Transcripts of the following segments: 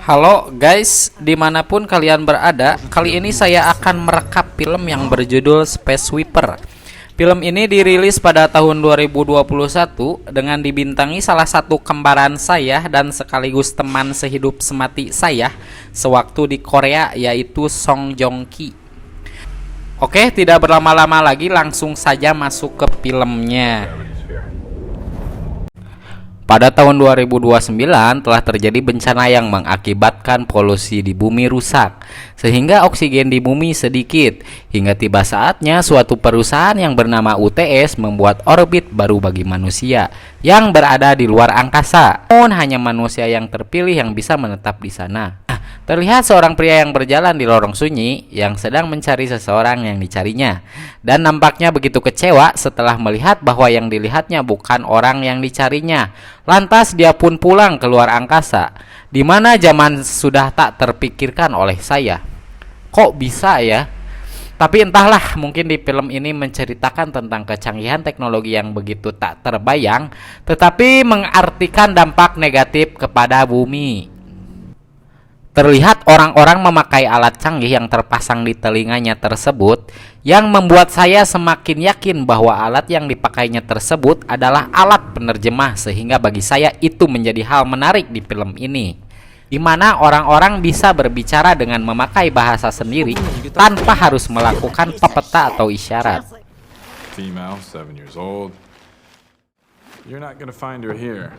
Halo guys, dimanapun kalian berada, kali ini saya akan merekap film yang berjudul Space Sweeper. Film ini dirilis pada tahun 2021 dengan dibintangi salah satu kembaran saya dan sekaligus teman sehidup semati saya sewaktu di Korea, yaitu Song Joong Ki. Oke, tidak berlama-lama lagi, langsung saja masuk ke filmnya. Pada tahun 2029 telah terjadi bencana yang mengakibatkan polusi di bumi rusak, sehingga oksigen di bumi sedikit. Hingga tiba saatnya suatu perusahaan yang bernama UTS membuat orbit baru bagi manusia yang berada di luar angkasa. Namun hanya manusia yang terpilih yang bisa menetap di sana. Terlihat seorang pria yang berjalan di lorong sunyi yang sedang mencari seseorang yang dicarinya, dan nampaknya begitu kecewa setelah melihat bahwa yang dilihatnya bukan orang yang dicarinya. Lantas dia pun pulang ke luar angkasa, di mana zaman sudah tak terpikirkan oleh saya. Kok bisa ya? Tapi entahlah, mungkin di film ini menceritakan tentang kecanggihan teknologi yang begitu tak terbayang, tetapi mengartikan dampak negatif kepada bumi. Terlihat orang-orang memakai alat canggih yang terpasang di telinganya tersebut, yang membuat saya semakin yakin bahwa alat yang dipakainya tersebut adalah alat penerjemah, sehingga bagi saya itu menjadi hal menarik di film ini, di mana orang-orang bisa berbicara dengan memakai bahasa sendiri tanpa harus melakukan pepeta atau isyarat. Female, 7 years old. You're not gonna find her here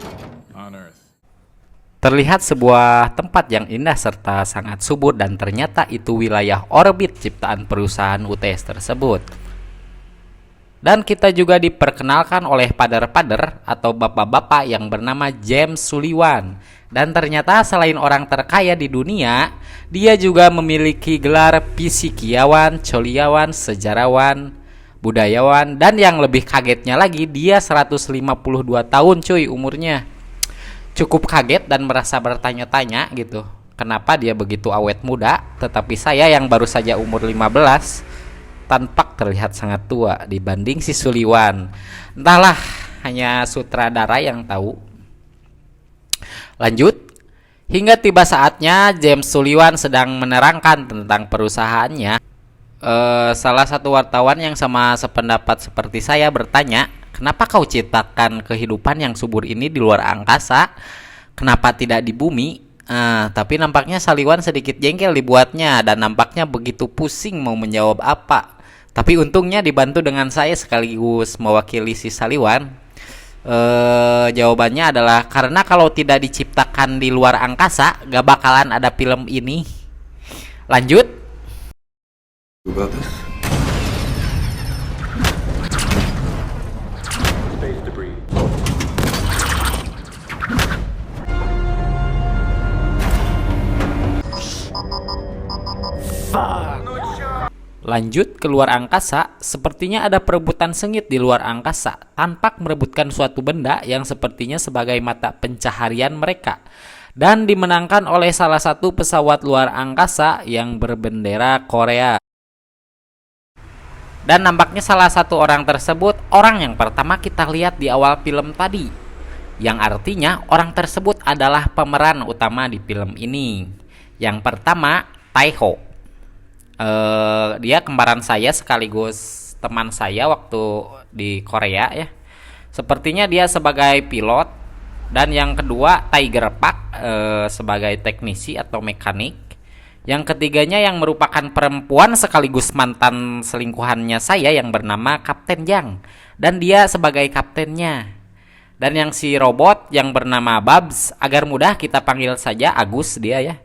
on Earth. Terlihat sebuah tempat yang indah serta sangat subur, dan ternyata itu wilayah orbit ciptaan perusahaan UTS tersebut. Dan kita juga diperkenalkan oleh pader-pader atau bapak-bapak yang bernama James Sullivan. Dan ternyata selain orang terkaya di dunia, dia juga memiliki gelar fisikiawan, coliawan, sejarawan, budayawan, dan yang lebih kagetnya lagi, dia 152 tahun cuy umurnya. Cukup kaget dan merasa bertanya-tanya gitu, kenapa dia begitu awet muda, tetapi saya yang baru saja umur 15 tampak terlihat sangat tua dibanding si Sullivan. Entahlah, hanya sutradara yang tahu. Lanjut, hingga tiba saatnya James Sullivan sedang menerangkan tentang perusahaannya. Salah satu wartawan yang sama sependapat seperti saya bertanya, kenapa kau ciptakan kehidupan yang subur ini di luar angkasa? Kenapa tidak di bumi? Tapi nampaknya Sullivan sedikit jengkel dibuatnya, dan nampaknya begitu pusing mau menjawab apa. Tapi untungnya dibantu dengan saya sekaligus mewakili si Sullivan. Jawabannya adalah karena kalau tidak diciptakan di luar angkasa, gak bakalan ada film ini. Lanjut. Lanjut ke luar angkasa, sepertinya ada perebutan sengit di luar angkasa, tampak merebutkan suatu benda yang sepertinya sebagai mata pencaharian mereka, dan dimenangkan oleh salah satu pesawat luar angkasa yang berbendera Korea. Dan nampaknya salah satu orang tersebut orang yang pertama kita lihat di awal film tadi, yang artinya orang tersebut adalah pemeran utama di film ini. Yang pertama, Taeho. Dia kembaran saya sekaligus teman saya waktu di Korea ya. Sepertinya dia sebagai pilot. Dan yang kedua, Tiger Park sebagai teknisi atau mekanik. Yang ketiganya yang merupakan perempuan sekaligus mantan selingkuhannya saya yang bernama Kapten Jang, dan dia sebagai kaptennya. Dan yang si robot yang bernama Babs, agar mudah kita panggil saja Agus dia ya.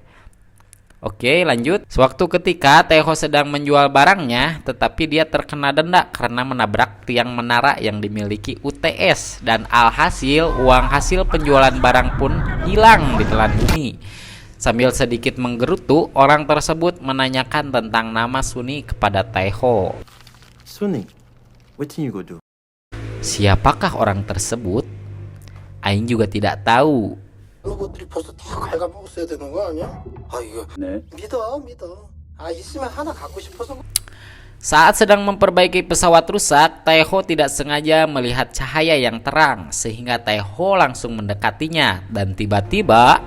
Oke, lanjut. Suatu ketika Taeho sedang menjual barangnya, tetapi dia terkena denda karena menabrak tiang menara yang dimiliki UTS, dan alhasil uang hasil penjualan barang pun hilang di telan bumi. Sambil sedikit menggerutu, orang tersebut menanyakan tentang nama Sunny kepada Taeho. Sunny, what you go do? Siapakah orang tersebut? Aing juga tidak tahu. 로봇들이 벌써 다 갉아먹고 써야 되는 거 아니야? 아 이거 네. 믿어. 아 있으면 하나 갖고 싶어서. Saat sedang memperbaiki pesawat rusak, Taeho tidak sengaja melihat cahaya yang terang, sehingga Taeho langsung mendekatinya, dan tiba-tiba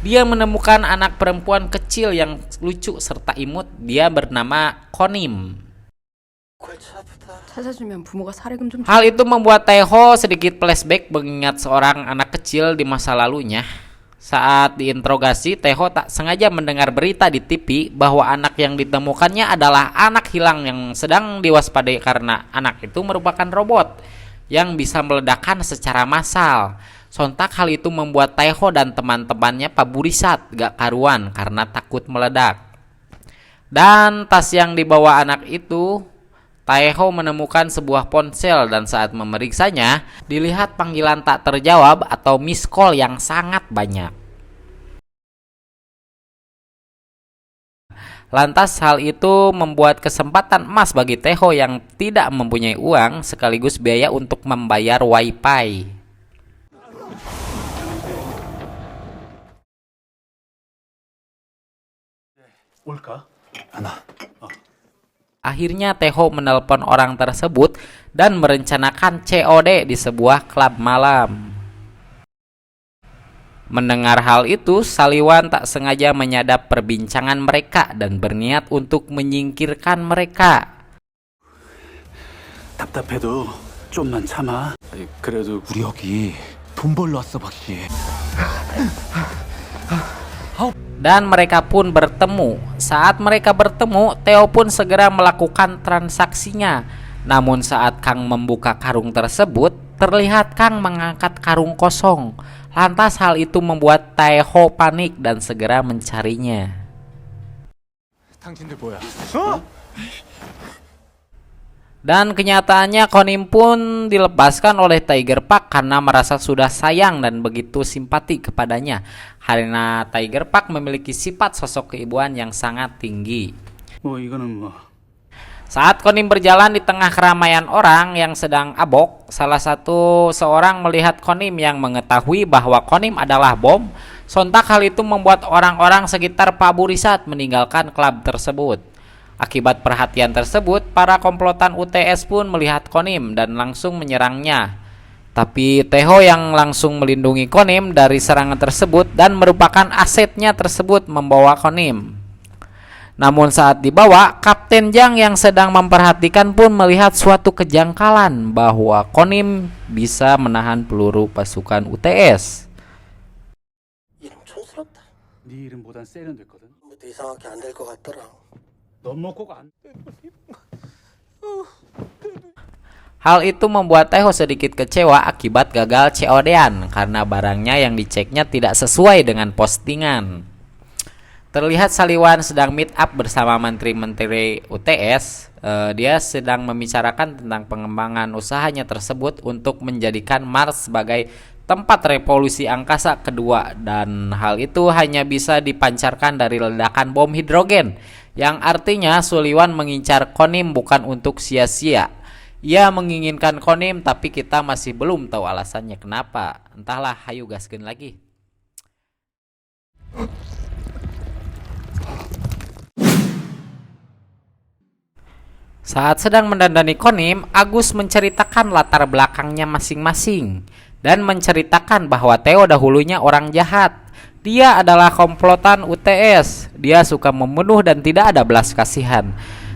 Dia menemukan anak perempuan kecil yang lucu serta imut. Dia bernama Konim. 골치 아프다. 찾아주면 부모가 사례금 좀 Hal itu membuat Taeho sedikit flashback mengingat seorang anak kecil di masa lalunya. Saat diinterogasi, Taeho tak sengaja mendengar berita di TV bahwa anak yang ditemukannya adalah anak hilang yang sedang diwaspadai karena anak itu merupakan robot yang bisa meledakkan secara massal. Sontak hal itu membuat Taeho dan teman-temannya paburisat gak karuan karena takut meledak. Dan tas yang dibawa anak itu, Taeho menemukan sebuah ponsel dan saat memeriksanya, dilihat panggilan tak terjawab atau miss call yang sangat banyak. Lantas hal itu membuat kesempatan emas bagi Taeho yang tidak mempunyai uang sekaligus biaya untuk membayar wifi. 올까? Akhirnya Taeho menelpon orang tersebut dan merencanakan COD di sebuah klub malam. Mendengar hal itu, Saliwan tak sengaja menyadap perbincangan mereka dan berniat untuk menyingkirkan mereka. 답답해도 좀만 참아. 그래도 우리 여기 돈 벌러 왔어, 박씨. Dan mereka pun bertemu. Saat mereka bertemu, Theo pun segera melakukan transaksinya. Namun saat Kang membuka karung tersebut, terlihat Kang mengangkat karung kosong. Lantas hal itu membuat Taeho panik dan segera mencarinya. 당신들 뭐야? Dan kenyataannya Konim pun dilepaskan oleh Tiger Park karena merasa sudah sayang dan begitu simpati kepadanya. Karena Tiger Park memiliki sifat sosok keibuan yang sangat tinggi. 뭐 이거는 뭐. Saat Konim berjalan di tengah keramaian orang yang sedang abok, salah satu seorang melihat Konim yang mengetahui bahwa Konim adalah bom. Sontak hal itu membuat orang-orang sekitar paburisat meninggalkan klub tersebut. Akibat perhatian tersebut, para komplotan UTS pun melihat Konim dan langsung menyerangnya. Tapi Taeho yang langsung melindungi Konim dari serangan tersebut dan merupakan asetnya tersebut membawa Konim. Namun saat dibawa, Kapten Jang yang sedang memperhatikan pun melihat suatu kejanggalan bahwa Konim bisa menahan peluru pasukan UTS. 이름 촌스럽다. 네 이름보단 세련됐거든. 뭐도 이상하게 안 될 것 같더라. 너무 꼭 안. Hal itu membuat Taeho sedikit kecewa akibat gagal COD-an karena barangnya yang diceknya tidak sesuai dengan postingan. Terlihat Saliwan sedang meet up bersama menteri-menteri UTS. Dia sedang membicarakan tentang pengembangan usahanya tersebut untuk menjadikan Mars sebagai tempat revolusi angkasa kedua, dan hal itu hanya bisa dipancarkan dari ledakan bom hidrogen, yang artinya Saliwan mengincar Konim bukan untuk sia-sia. Ia menginginkan Konim, tapi kita masih belum tahu alasannya kenapa. Entahlah, hayu gaskeun lagi. Saat sedang mendandani Konim, Agus menceritakan latar belakangnya masing-masing dan menceritakan bahwa Theo dahulunya orang jahat. Dia adalah komplotan UTS. Dia suka membunuh dan tidak ada belas kasihan.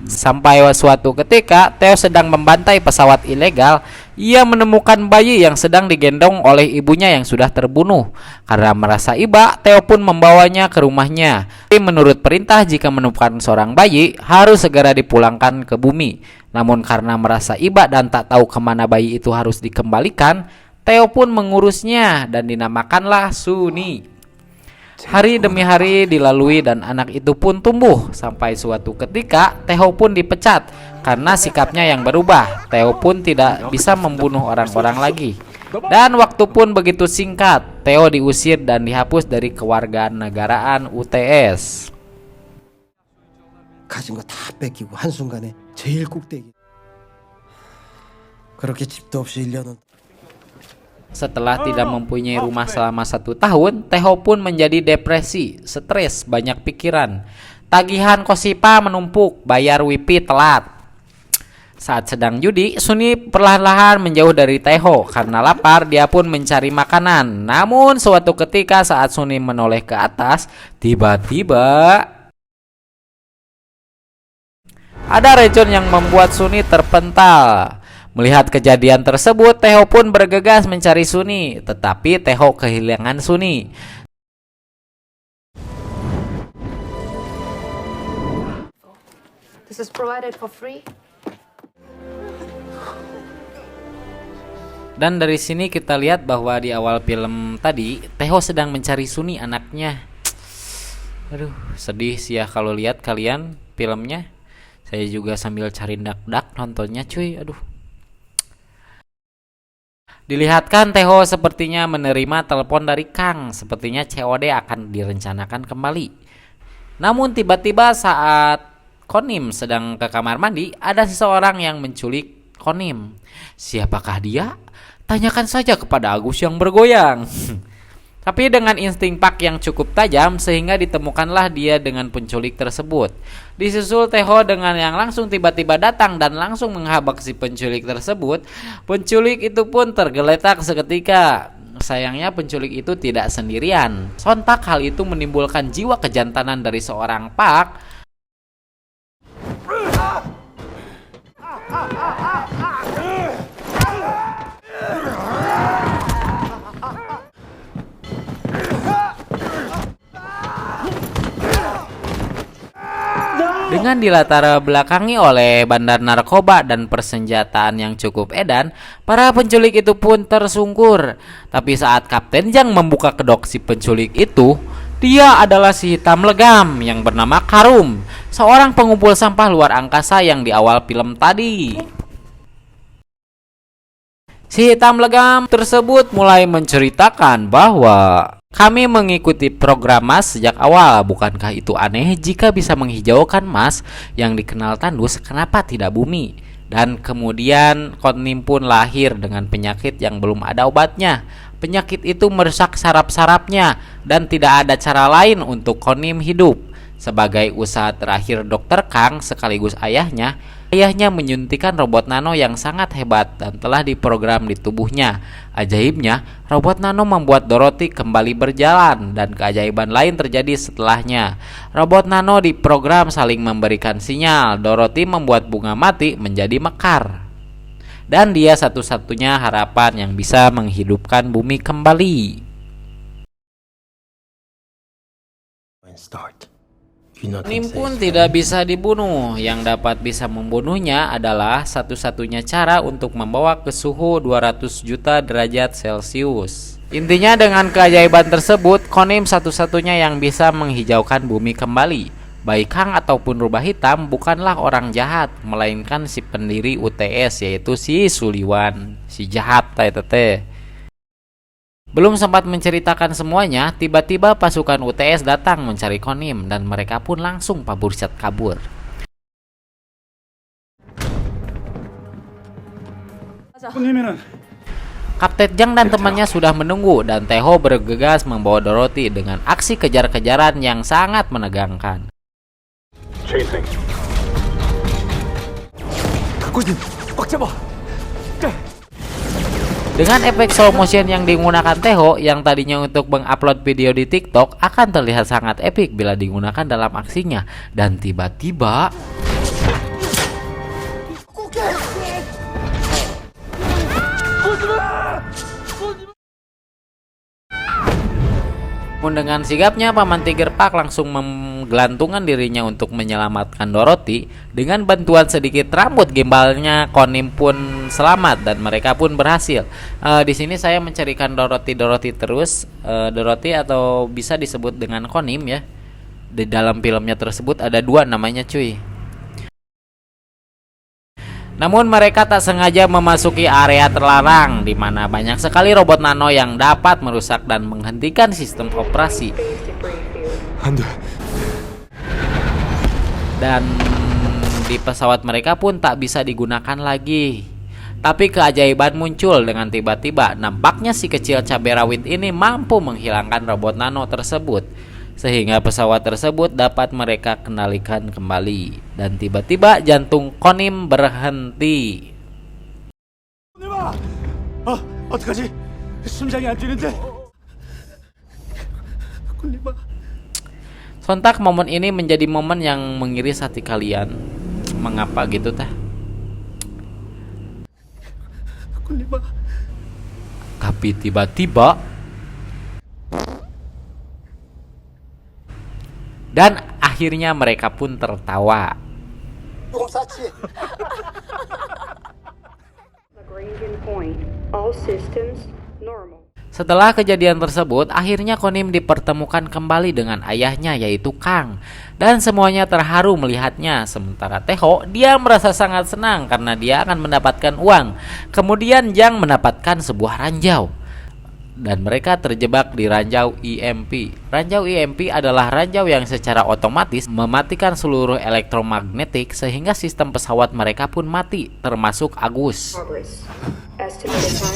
Sampai suatu ketika Theo sedang membantai pesawat ilegal, ia menemukan bayi yang sedang digendong oleh ibunya yang sudah terbunuh. Karena merasa iba, Theo pun membawanya ke rumahnya. Menurut perintah, jika menemukan seorang bayi harus segera dipulangkan ke bumi. Namun karena merasa iba dan tak tahu kemana bayi itu harus dikembalikan, Theo pun mengurusnya dan dinamakanlah Suni. Hari demi hari dilalui dan anak itu pun tumbuh. Sampai suatu ketika Theo pun dipecat karena sikapnya yang berubah. Theo pun tidak bisa membunuh orang-orang lagi. Dan waktu pun begitu singkat, Theo diusir dan dihapus dari kewarganegaraan UTS. 가진 거 다 뺏기고 한순간에 제일 꼭대기. 그렇게 집도 없이 1년은 Setelah tidak mempunyai rumah selama 1 tahun, Theo pun menjadi depresi, stres, banyak pikiran. Tagihan Kosipa menumpuk, bayar WIPI telat. Saat sedang judi, Sunny perlahan-lahan menjauh dari Taeho. Karena lapar, dia pun mencari makanan. Namun suatu ketika saat Sunny menoleh ke atas, tiba-tiba ada racun yang membuat Sunny terpental. Melihat kejadian tersebut, Taeho pun bergegas mencari Sunny. Tetapi Taeho kehilangan Sunny. This is provided for free. Dan dari sini kita lihat bahwa di awal film tadi Taeho sedang mencari Sunny, anaknya. Aduh, sedih sih ya kalau lihat kalian filmnya. Saya juga sambil cari dak-dak nontonnya cuy. Aduh. Dilihatkan Taeho sepertinya menerima telepon dari Kang. Sepertinya COD akan direncanakan kembali. Namun tiba-tiba saat Konim sedang ke kamar mandi, ada seseorang yang menculik Konim. Siapakah dia? Tanyakan saja kepada Agus yang bergoyang. Tapi dengan insting Pak yang cukup tajam sehingga ditemukanlah dia dengan penculik tersebut. Disusul Taeho dengan yang langsung tiba-tiba datang dan langsung menghabak si penculik tersebut. Penculik itu pun tergeletak seketika. Sayangnya penculik itu tidak sendirian. Sontak hal itu menimbulkan jiwa kejantanan dari seorang Pak. Dengan dilatar belakangi oleh bandar narkoba dan persenjataan yang cukup edan, para penculik itu pun tersungkur. Tapi saat Kapten Jang membuka kedok si penculik itu, dia adalah si hitam legam yang bernama Karum, seorang pengumpul sampah luar angkasa yang di awal film tadi. Si hitam legam tersebut mulai menceritakan bahwa kami mengikuti program Mas sejak awal. Bukankah itu aneh jika bisa menghijaukan Mas yang dikenal tandus, kenapa tidak bumi? Dan kemudian Konim pun lahir dengan penyakit yang belum ada obatnya. Penyakit itu merusak saraf-sarafnya dan tidak ada cara lain untuk Konim hidup. Sebagai usaha terakhir Dr. Kang sekaligus ayahnya menyuntikkan robot nano yang sangat hebat dan telah diprogram di tubuhnya. Ajaibnya, robot nano membuat Dorothy kembali berjalan dan keajaiban lain terjadi setelahnya. Robot nano diprogram saling memberikan sinyal. Dorothy membuat bunga mati menjadi mekar. Dan dia satu-satunya harapan yang bisa menghidupkan bumi kembali. Start. Konim pun tidak bisa dibunuh. Yang dapat bisa membunuhnya adalah satu-satunya cara untuk membawa ke suhu 200 juta derajat Celcius. Intinya dengan keajaiban tersebut, Konim satu-satunya yang bisa menghijaukan bumi kembali. Baik Kang ataupun Rubah Hitam bukanlah orang jahat, melainkan si pendiri UTS, yaitu si Suliwan, si jahat teh. Belum sempat menceritakan semuanya, tiba-tiba pasukan UTS datang mencari Konim dan mereka pun langsung paburcat kabur. Kapten Jang dan temannya sudah menunggu dan Taeho bergegas membawa Dorothy dengan aksi kejar-kejaran yang sangat menegangkan. Dengan efek slow motion yang digunakan Taeho yang tadinya untuk mengupload video di TikTok akan terlihat sangat epik bila digunakan dalam aksinya. Dan tiba-tiba dengan sigapnya Paman Tiger Park langsung menggelantungkan dirinya untuk menyelamatkan Dorothy. Dengan bantuan sedikit rambut gimbalnya, Konim pun selamat dan mereka pun berhasil. Di sini saya mencarikan Dorothy terus, Dorothy atau bisa disebut dengan Konim ya. Di dalam filmnya tersebut ada dua namanya cuy. Namun mereka tak sengaja memasuki area terlarang di mana banyak sekali robot nano yang dapat merusak dan menghentikan sistem operasi. Dan di pesawat mereka pun tak bisa digunakan lagi. Tapi keajaiban muncul dengan tiba-tiba. Nampaknya si kecil cabai rawit ini mampu menghilangkan robot nano tersebut. sehingga pesawat tersebut dapat mereka kendalikan kembali. Dan tiba-tiba jantung Konim berhenti. 어떡하지? 심장이 안 뛰는데. Sontak momen ini menjadi momen yang mengiris hati kalian. Mengapa gitu tah? Tapi tiba-tiba dan akhirnya mereka pun tertawa. 조금 쌌지. Lagrangian point. All systems normal. Setelah kejadian tersebut, akhirnya Konim dipertemukan kembali dengan ayahnya yaitu Kang. Dan semuanya terharu melihatnya. Sementara Teho, dia merasa sangat senang karena dia akan mendapatkan uang. Kemudian Jang mendapatkan sebuah ranjau. Dan mereka terjebak di ranjau EMP. Ranjau EMP adalah ranjau yang secara otomatis mematikan seluruh elektromagnetik sehingga sistem pesawat mereka pun mati, termasuk Agus. Progress. Estimated time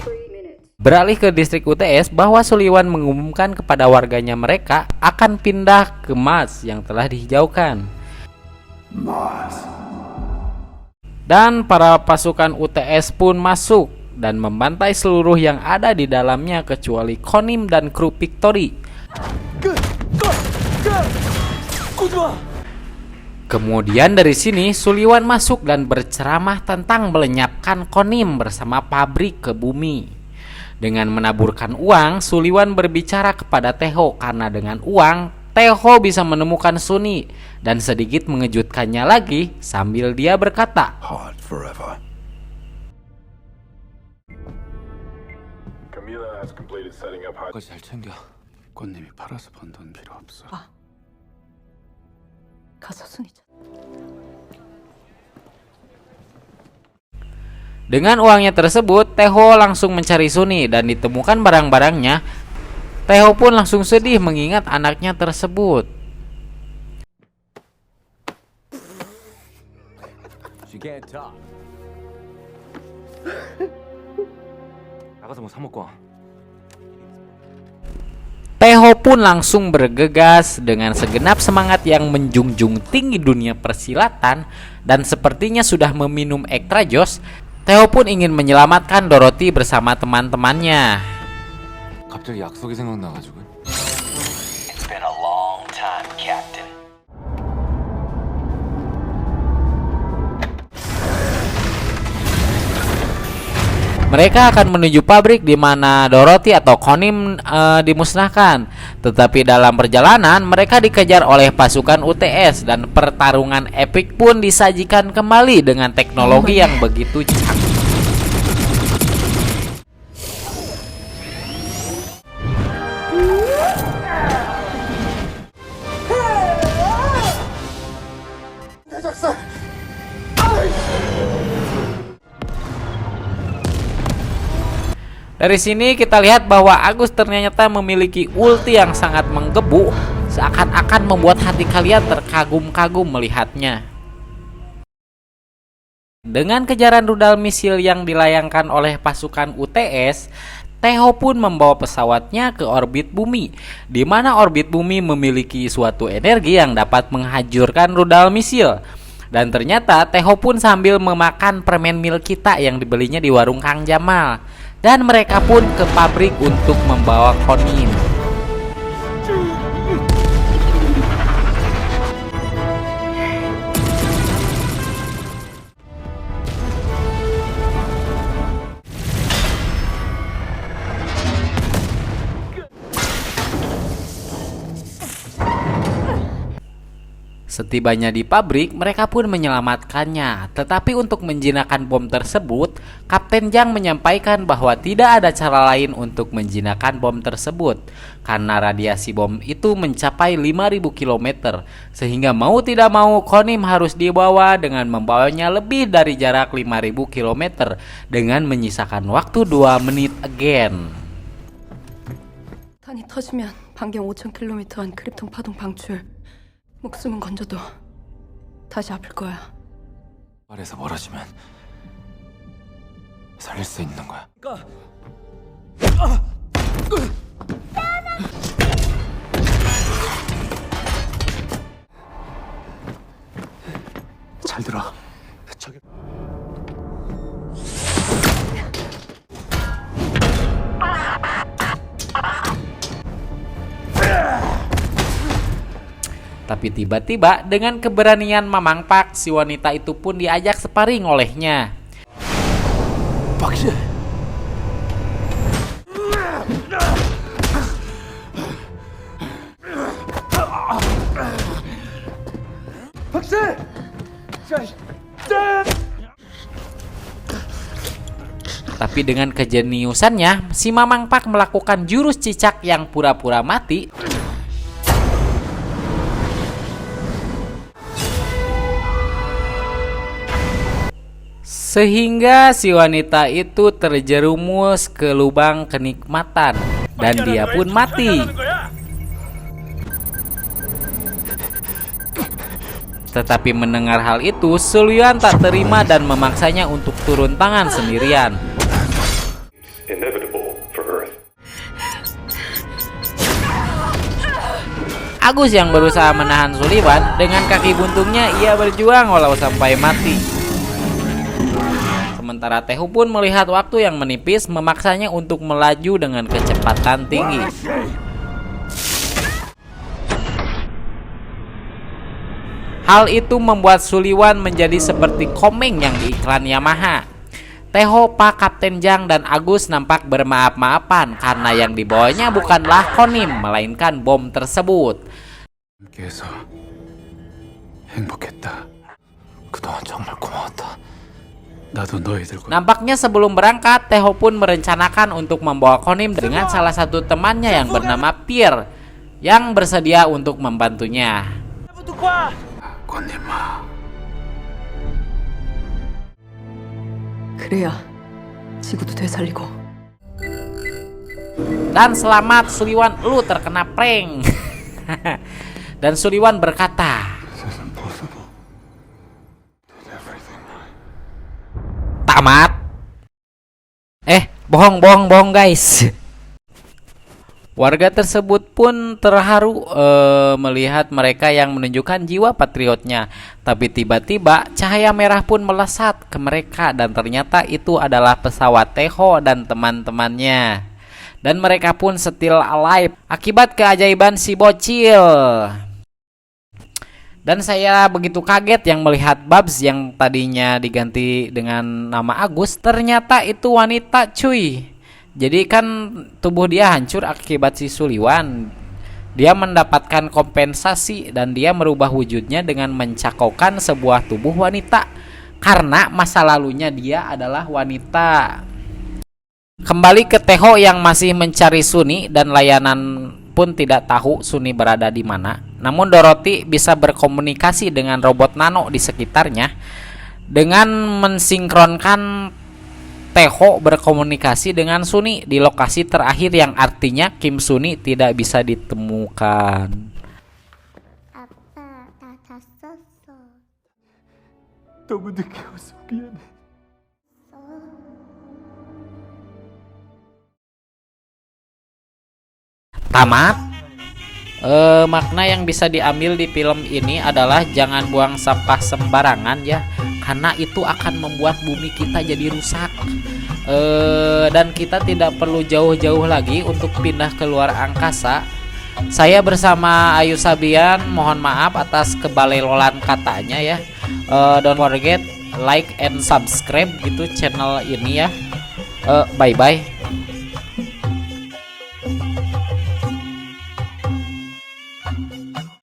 3 minutes. Beralih ke distrik UTS, bahwa Suliwan mengumumkan kepada warganya mereka akan pindah ke Mars yang telah dihijaukan. Dan para pasukan UTS pun masuk dan membantai seluruh yang ada di dalamnya kecuali Konim dan kru Victory. Kemudian dari sini Suliwan masuk dan berceramah tentang melenyapkan Konim bersama pabrik ke bumi. Dengan menaburkan uang, Suliwan berbicara kepada Teho karena dengan uang Teho bisa menemukan Sunny, dan sedikit mengejutkannya lagi sambil dia berkata, Hard forever. Camila has completed setting up high. 까지 잘 챙겨. 꽃님이 팔아서 번 돈 필요 없어. 가서 순이 찾. dengan uangnya tersebut, Teho langsung mencari Sunny dan ditemukan barang-barangnya. Teho pun langsung sedih mengingat anaknya tersebut. She can't talk. 나가서 뭐 사 먹고 와. Teho pun langsung bergegas dengan segenap semangat yang menjunjung tinggi dunia persilatan dan sepertinya sudah meminum ekstra jos. Teho pun ingin menyelamatkan Dorothy bersama teman-temannya. 갑자기 약속이 생각나가지고. It's been a long time, Captain. Mereka akan menuju pabrik di mana Dorothy atau Konim dimusnahkan. Tetapi dalam perjalanan mereka dikejar oleh pasukan UTS dan pertarungan epik pun disajikan kembali dengan teknologi yang begitu canggih. 대작살. Dari sini kita lihat bahwa Agus ternyata memiliki ulti yang sangat menggebu, seakan-akan membuat hati kalian terkagum-kagum melihatnya. Dengan kejaran rudal misil yang dilayangkan oleh pasukan UTS, Teho pun membawa pesawatnya ke orbit bumi, di mana orbit bumi memiliki suatu energi yang dapat menghancurkan rudal misil. Dan ternyata Teho pun sambil memakan permen mil kita yang dibelinya di warung Kang Jamal. Dan mereka pun ke pabrik untuk membawa Konim. Setibanya di pabrik, mereka pun menyelamatkannya. Tetapi untuk menjinakkan bom tersebut, Kapten Jang menyampaikan bahwa tidak ada cara lain untuk menjinakkan bom tersebut karena radiasi bom itu mencapai 5.000 km. Sehingga mau tidak mau Konim harus dibawa dengan membawanya lebih dari jarak 5.000 km dengan menyisakan waktu 2 menit again. 탄이 터지면 반경 5,000km 한 크립톤 파동 방출. 목숨은 건져도 다시 아플 거야. 발에서 멀어지면 살릴 수 있는 거야. Tapi tiba-tiba dengan keberanian Mamang Pak, si wanita itu pun diajak sparring olehnya. 박씨. 박씨. Tapi dengan kejeniusannya, si Mamang Pak melakukan jurus cicak yang pura-pura mati. Sehingga si wanita itu terjerumus ke lubang kenikmatan dan dia pun mati. Tetapi mendengar hal itu, Suliwan tak terima dan memaksanya untuk turun tangan sendirian. Inevitable for Earth. Agus yang berusaha menahan Suliwan, dengan kaki buntungnya ia berjuang walau sampai mati. Sementara Tehu pun melihat waktu yang menipis, memaksanya untuk melaju dengan kecepatan tinggi. Hal itu membuat Suliwan menjadi seperti komeng yang di iklan Yamaha. Teho, Pak, Kapten Jang, dan Agus nampak bermaaf-maafan karena yang dibawanya bukanlah konim, melainkan bom tersebut. 함께해서 행복했다. 그동안 정말 고마웠다. 나도 너희들과. Nampaknya sebelum berangkat, Teho pun merencanakan untuk membawa konim dengan salah satu temannya yang bernama Pierre yang bersedia untuk membantunya. 꽃님아. 그래야 지구도 되살리고. Dan selamat Suliwan, lu terkena prank. Dan Suliwan berkata, tamat. Bohong guys. Warga tersebut pun terharu melihat mereka yang menunjukkan jiwa patriotnya. Tapi tiba-tiba cahaya merah pun melesat ke mereka dan ternyata itu adalah pesawat Teho dan teman-temannya. Dan mereka pun still alive akibat keajaiban si bocil. Dan saya begitu kaget yang melihat Babs yang tadinya diganti dengan nama Agus, ternyata itu wanita cuy. Jadi kan tubuh dia hancur akibat si Suliwan. Dia mendapatkan kompensasi dan dia merubah wujudnya dengan mencakaukan sebuah tubuh wanita karena masa lalunya dia adalah wanita. Kembali ke Teho yang masih mencari Suni dan layanan pun tidak tahu Suni berada di mana. Namun Dorothy bisa berkomunikasi dengan robot nano di sekitarnya dengan mensinkronkan Teho berkomunikasi dengan Suni di lokasi terakhir yang artinya Kim Suni tidak bisa ditemukan. 아빠, 나 다 썼어. 너무 늦게 와서 미안해. Tamat. Makna yang bisa diambil di film ini adalah jangan buang sampah sembarangan ya, karena itu akan membuat bumi kita jadi rusak. Dan kita tidak perlu jauh-jauh lagi untuk pindah ke luar angkasa. Saya bersama Ayu Sabian mohon maaf atas kebalelolan katanya ya. Don't forget like and subscribe gitu channel ini ya. Bye bye.